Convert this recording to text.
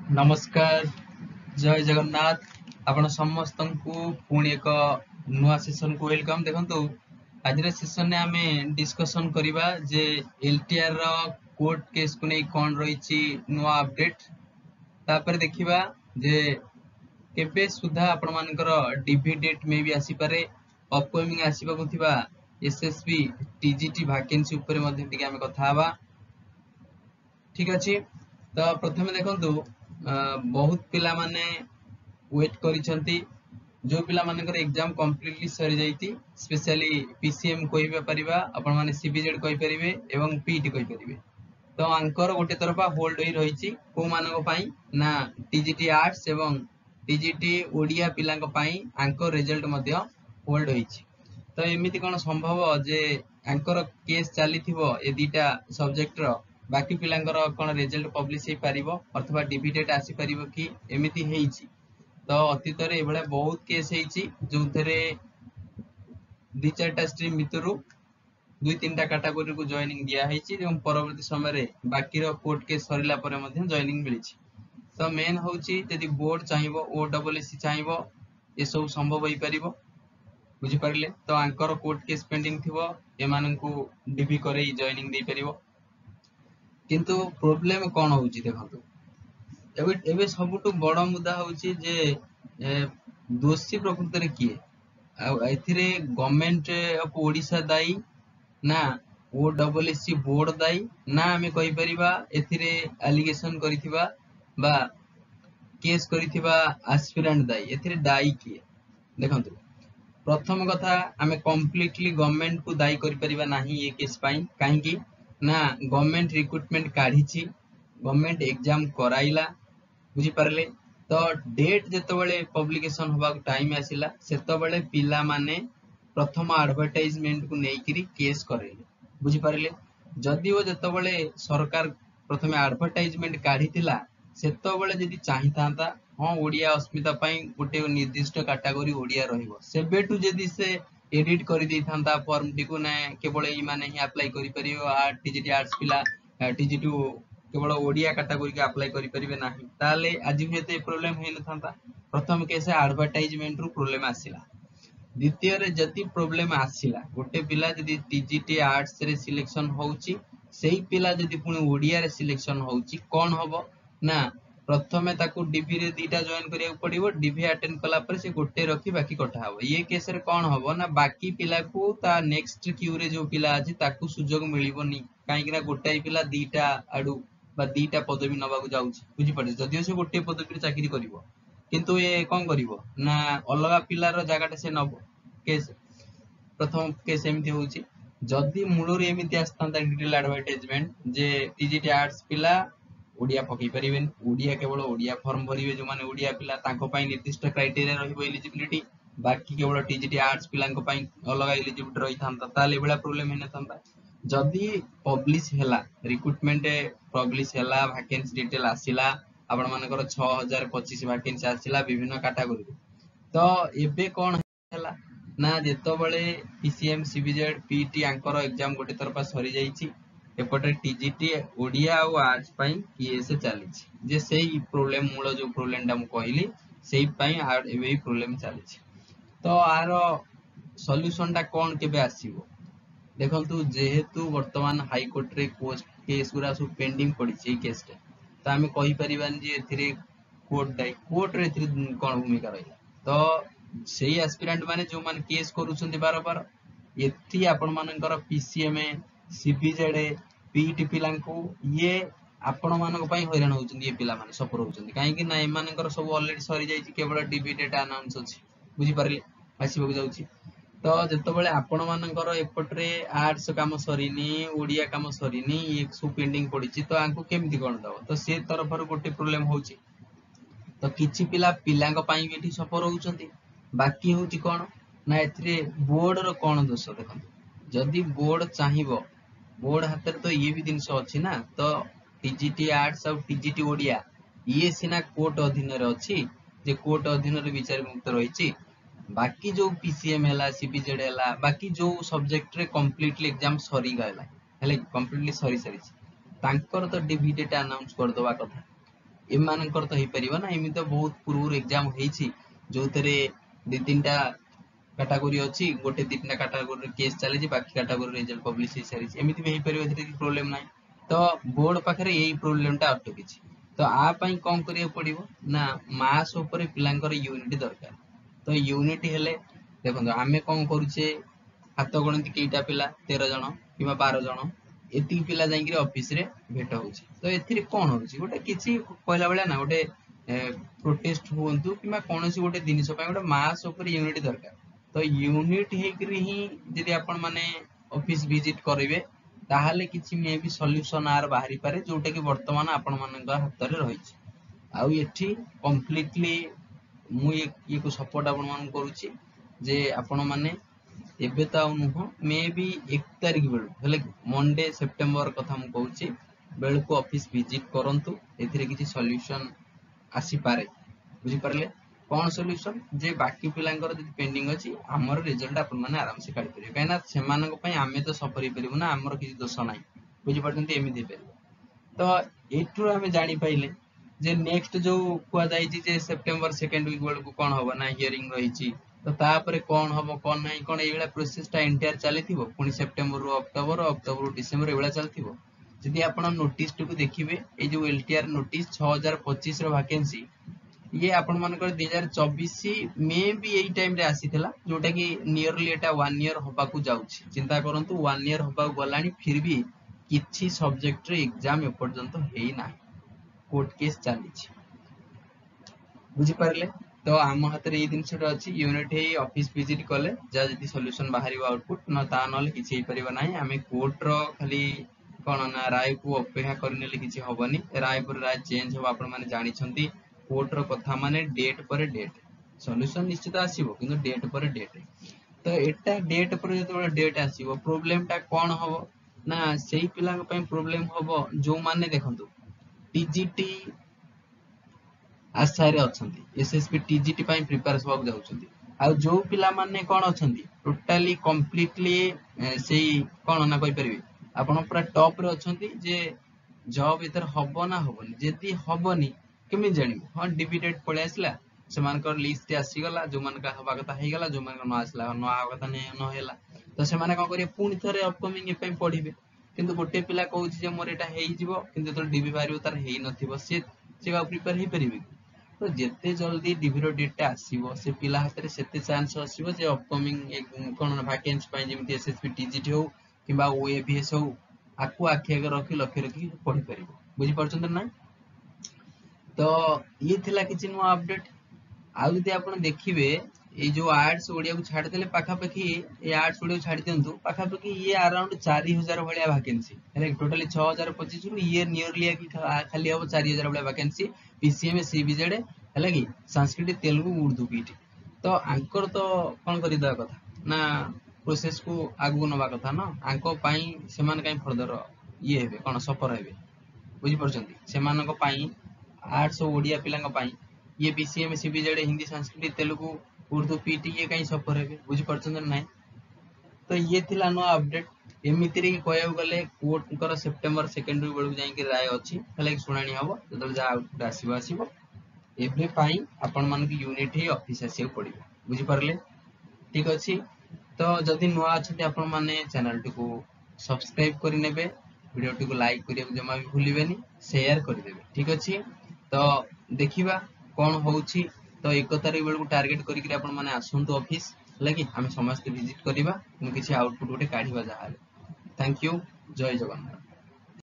नमस्कार जय जगन्नाथ आपण समस्त को पुणी एक नुआ सेशन को वेलकम देखंतु आज सेशन ने आमे डिस्कशन करिबा जे एलटीआर रो कोर्ट केस को नै कोन रहिछि नुआ अपडेट तापर देखिबा जे केबे सुधा आपण मानकर डीवी डेट में भी आसी पारे अपकमिंग आसीबा को थिबा एसएसबी टीजीटी वैकेंसी ऊपर मध्ये टिके आमे कथा हबा ठीक अछि। तो प्रथमे देखंतु बहुत पिला माने वेट करिसंती जो पिला मानकर एग्जाम कंप्लीटली सरी जाईती स्पेशली पीसीएम कहिबा परिबा आपण माने सीबीजेड कहि परिबे एवं पीटी कहि परिबे। तो आंकर गोटे तरफा होल्ड होई रहिछि को मानको पई ना टीजीटी आर्ट्स एवं टीजीटी ओडिया पिलांको पई आंकर रिजल्ट मध्ये होल्ड होईछि। तो एमिति कोन संभव जे आंकर केस चली थिबो ए दीटा सब्जेक्ट रो बाकी पिलांकर कोन रिजल्ट पब्लिश हे पारिबो अथवा डीवी डेट आसी पारिबो कि एमिति हेइछि। तो अतीत रे एबळे बहुत केस हेइछि जोथरे दि चारटा स्ट्रीम भितरु दुई तीनटा कैटेगरी को जॉइनिंग दिया हेइछि एवं परवर्ती समय रे बाकी रो कोर्ट केस सरिला परे मध्ये जॉइनिंग मिलिछि। तो मेन होउछि यदि बोर्ड चाहिबो ओडब्ल्यूएससी चाहिबो ए सब संभव होई पारिबो बुझी पारिले। तो आंकर कोर्ट केस पेंडिंग थिबो एमानंकु डीवी करे जॉइनिंग दे परिबो किंतु प्रॉब्लम कोन होउछि देखंतु एबे सबुटु बड़ मुद्दा होउछि जे दोषी प्रकृति रे किए एथिरे गवर्नमेंट ऑफ ओडिशा दाई ना ओडब्ल्यूएससी बोर्ड दाई ना आमे कहि परिबा एथिरे एलिगेशन करिथिबा बा केस करिथिबा एस्पिरेंट दाई एथिरे दाई किए देखंतु। प्रथम कथा आमे कंप्लीटली गवर्नमेंट को दाई करि परिबा नाही ए केस पई काहे कि ना गवर्नमेंट रिक्रूटमेंट काढिछि गवर्नमेंट एग्जाम कराइला बुझी पारले। तो डेट जेतबेले पब्लिकेशन होबा टाइम आसिला सेतबेले पिला माने प्रथम एडवर्टाइजमेंट को नेइकरी केस करेले बुझी पारले। जदि ओ जेतबेले सरकार प्रथमे एडवर्टाइजमेंट काढितिला सेतबेले जदि चाहितांता हां ओडिया अस्मिता पई गोटे निर्दिष्ट कैटेगरी ओडिया रहिबो सेबेटु जदि से एडिट करि दैथांता फॉर्म टिकु ना केवल एई माने ही अप्लाई करि परियो टीजीटी आर्ट्स पिला टीजीटी केवल ओडिया कैटेगरी के अप्लाई करि परिबे नाही ताले आज हेते प्रॉब्लम हे नथांता। प्रथम केस एडवर्टाइजमेंट रु प्रॉब्लम आसिला द्वितीय रे जति प्रॉब्लम आसिला गोटे पिला जदि टीजीटी आर्ट्स रे सिलेक्शन होउची सेही पिला जदि पुनी ओडिया रे सिलेक्शन होउची कोन हबो ना प्रथमे ताकू डीवी रे दीटा जॉइन करिया पड़िबो डीवी अटेंड कला पर से गोटे रखी बाकी कटा हबो ये केस रे कोन हबो ना बाकी पिला को ता नेक्स्ट क्यू रे जो पिला अछि ताकू सुजोग मिलिबोनी काहे कि ना गोटाई पिला दीटा आडू बा दीटा पदवी नबा को जाउची बुझी पड़े जदियो से गोटे पदवी रे चाकरी करिवो किंतु ये कोन करिवो ना अलगा पिला रो जागाटा से नबो केस प्रथम केस एमती होउची। जदि मूल रे एमिति आस्तांता डिटेल एडवर्टाइजमेंट जे टीजीटी आर्ट्स पिला ओडिया पकई परिबेन ओडिया केवल ओडिया फॉर्म भरिबे जो माने ओडिया पिला तांको पई निर्दिष्ट क्राइटेरिया रहिबो एलिजिबिलिटी बाकी केवल टीजीटी आर्ट्स पिलांको पई अलगा एलिजिबिलिटी रहि थांता ताले बेला प्रॉब्लम हेने थांता। जदि पब्लिश हैला रिक्रूटमेंट पब्लिश हैला वैकेंसी डिटेल आसिला आपण मानकर 6025 वैकेंसी आसिला विभिन्न कैटेगरी तो एबे कोन हैला ना जेतो बळे पीसीएम सीबीजेड पीटी आंकर एग्जाम गोटे तरफा सरी जाईची एपटे टीजीटी ओडिया और आर्ट्स पई केस चली जे सेही प्रॉब्लम मूल जो प्रॉब्लम डा मु कहली सेही पई एबे ही प्रॉब्लम चली। तो आरो सॉल्यूशन डा कोन केबे आसीबो देखंतु जेहेतु वर्तमान हाई कोर्ट रे केस गुरा सब पेंडिंग पड़ी छै केस रे तो आमे कहि परिबान जे एथिरे कोर्ट रे एथिरे कोन भूमिका रहिला। तो सेही एस्पिरेंट माने जो माने केस करूछन्ती बार बार एथि आपण मानकर पीसीएम सीबीजेड पीटी पिलांको ये आपण मानक पई हैरान होउछन्ती ये पिला माने सफर होउछन्ती काहे कि ना ए मानकर सब ऑलरेडी सरी जाईछि केवल डीबी डेटा अनाउंस अछि बुझी पारले आसीबो जाउछि। तो जेतबेले आपण मानकर एपटरे आर्ट्स काम सरीनी ओडिया काम सरीनी ये सब पेंडिंग पड़िछि तो आंको केमति कोन दबो तो से तरफर गोटे प्रॉब्लम होउछि। तो किछि पिला पिलांको पई बेठी सफर होउछन्ती बाकी होउछि कोन ना एथिरे बोर्ड रो कोन दोष देखंतु जदि बोर्ड चाहिबो बोर्ड हाथ तो ये भी जिनस अच्छी ना तो टीजीटी आर्ट्स और टीजीटी ओडिया ये सीना कोर्ट अधीन अच्छी जे कोर्ट अधीन विचार मुक्त रही बाकी जो पीसीएम है सीबीजेड है बाकी जो सब्जेक्ट रे कंप्लीटली एग्जाम सरी गला हेले कंप्लीटली सरी सरी तांकर तो डीवी डेटा अनाउंस कर दवा कथा एमानकर तो हेई परिबा ना एमि तो बहुत पूर्व एग्जाम हेइछि जोतरे दि तीनटा कैटेगरी अछि गोटे दिनटा कैटेगरी केस चली जे बाकी कैटेगरी रिजल्ट पब्लिश हे सारी एमिति भी हेई परिबा एथि प्रॉब्लम नाही तो बोर्ड पाखरे एई प्रॉब्लम टा अटकिछि तो आ पई कोन करिया पड़िबो ना मास ऊपर पिलांकर यूनिट दरकार तो यूनिट हेले देखो आमे कोन करूचे हाथ गणति केइटा पिला 13 जण किबा 12 जण एति पिला जाई कि ऑफिस रे भेट होउछि तो एथिरे कोन होउछि गोटे किछि कहला बेला ना गोटे प्रोटेस्ट हुंतु किबा कोनोसी गोटे जिनिस पय गोटे मास ऊपर यूनिट दरकार तो यूनिट हेकरी ही यदि आपण माने ऑफिस विजिट करिवे ताहाले किछि मे भी सॉल्यूशन आर बाहरी पारे जोटा कि वर्तमान आपण मानक हाथ रे रहिछि आउ एठी कंप्लीटली मु ये को सपोर्ट आपण मान करूछि जे आपण माने एबे तो नुह मे भी 1 तारिख बेलु हेले मंडे सेप्टेम्बर कथा मु कहूछि बेल को ऑफिस विजिट करंतु एथिरे किछि सॉल्यूशन आसी पारे बुझी परले कौन सॉल्यूशन जे बाकी पिलांकर जदि पेंडिंग अछि हमर रिजल्ट आपण माने आराम से काढि परिबे काना सेमानक पय आमे तो सफर परिबो ना हमर किछि दोष नाही बुझी परतंती एमि दे परिबो तो एठु हमें जानि पाइले जे नेक्स्ट जो कुआ जाई जे सेप्टेम्बर सेकंड वीक बेल को कोन होबा ना हियरिंग रहिछि तो तापरे कोन होबो कोन नाही कोन एइला प्रोसेस टा एंटायर चलिथिबो पुनी सेप्टेम्बर रो अक्टोबर अक्टोबर रो डिसेंबर एइला चलथिबो जदि आपण नोटिस टू देखिबे ए जो एलटीआर नोटिस 6025 रो वैकेंसी ये आपण मानकर 2024 में भी यही टाइम रे आसीथिला जोटा कि नियरली एटा 1 ईयर होबा को जाउछि चिंता करंतु 1 ईयर होबा गलानी फिर भी किछि सब्जेक्ट रे एग्जाम ए पर्यंत हेई ना कोर्ट केस चलिछि बुझी परले तो आम हाथ रे ए दिन छटा अछि यूनिट हे ऑफिस विजिट कले जा जति सॉल्यूशन बाहरी आउटपुट न ता नले किछि हे परिबा नाही आमे कोर्ट रो खाली कोन ना राय को अपेक्षा करनेले किछि होबनी राय पर राय चेंज हो आपण माने जानि छंती कोर्ट रो कथा माने डेट पर डेट सॉल्यूशन निश्चित आसीबो किंतु डेट पर डेट तो एटा डेट पर जतो डेट आसीबो प्रॉब्लम टा कोन होबो ना सेही पिलांग पय प्रॉब्लम होबो जो माने देखंतु टीजीटी आशारे अछंती एसएसपी टीजीटी पय प्रिपेयर होक जाउछंती आ जो पिला माने कोन अछंती टोटली कंप्लीटली सेही कोन ना कहि परिबे आपण पूरा टॉप रे अछंती जे जॉब इतर हबो ना हबोनी जदी हबोनी केमि जानिबो हां डिविडेड पळे आसला सेमानकर लिस्ट आसी गला जो मन का हबा कथा हे गला जो मन न आसला न आ कथा ने न हेला तो सेमाने का करिए पुनी थरे अपकमिंग पे पढिबे किंतु गोटे पिला कहउछि जे मोर एटा हेइ जिवो किंतु तो डीबी बारियो तार हेइ नथिबो से प्रिपेयर हे परिबे तो जेते जल्दी डीबीरो डेटा आसीबो से पिला हातरे सेते चांस आसीबो जे अपकमिंग कोन वैकेंसी पय जेमति एसएसपी टीजीटी हो किबा ओएबीएस हो आकु आखि आगे रखि लक्ष्य रखि पढि परिबो बुझि परछन ना तो ये थिला किछि नुवा अपडेट आ यदि आपण देखिबे ए जो आर्ट्स ओडिया को छाड़ देले पाखा पाखी ए आर्ट्स ओडिया को छाड़ दियंतु पाखा पाखी ये अराउंड 4000 भलिया वैकेंसी हेले टोटली 6025 रु ये नियरली कि खाली हो 4000 भलिया वैकेंसी पीसीएम सीबीजेड हेला कि संस्कृत तेलुगु उर्दू पीटी तो आंकर तो कोन करि दा कथा ना प्रोसेस को आगु नबा कथा ना आंको पई सेमान काई फर्दर ये हेबे कोन सफर हेबे बुझि परछंती सेमान को पई आर्ट्स ओडिया पिलांग पई ये BCM CBZ Hindi Sanskrit Telugu Urdu PT ये कहीं सफर हेबे बुझि परछन नै तो ये थिला नो अपडेट एमिति रे कहय गले कोर्ट कर सेप्टेम्बर सेकंड वीक बेलु जाई कि राय अछि हले सुनानी हबो जदल जा आउटपुट आसीबो एबे पई आपण मन की यूनिट ही ऑफिस आसी पड़िबो बुझि परले ठीक अछि तो जदि नुआ अछि आपण माने चैनल को सब्सक्राइब करि नेबे वीडियो को लाइक करिया जमा भी भूलिबेनी शेयर करि देबे ठीक अछि तो देखिबा कोन होउछि तो 1 तारिख बेलु टारगेट करि कि आपण माने आसंतु ऑफिस लगी हम समस्त विजिट करिबा किछि आउटपुट गोटे काढिबा जाहाले थैंक यू जय जगन्नाथ।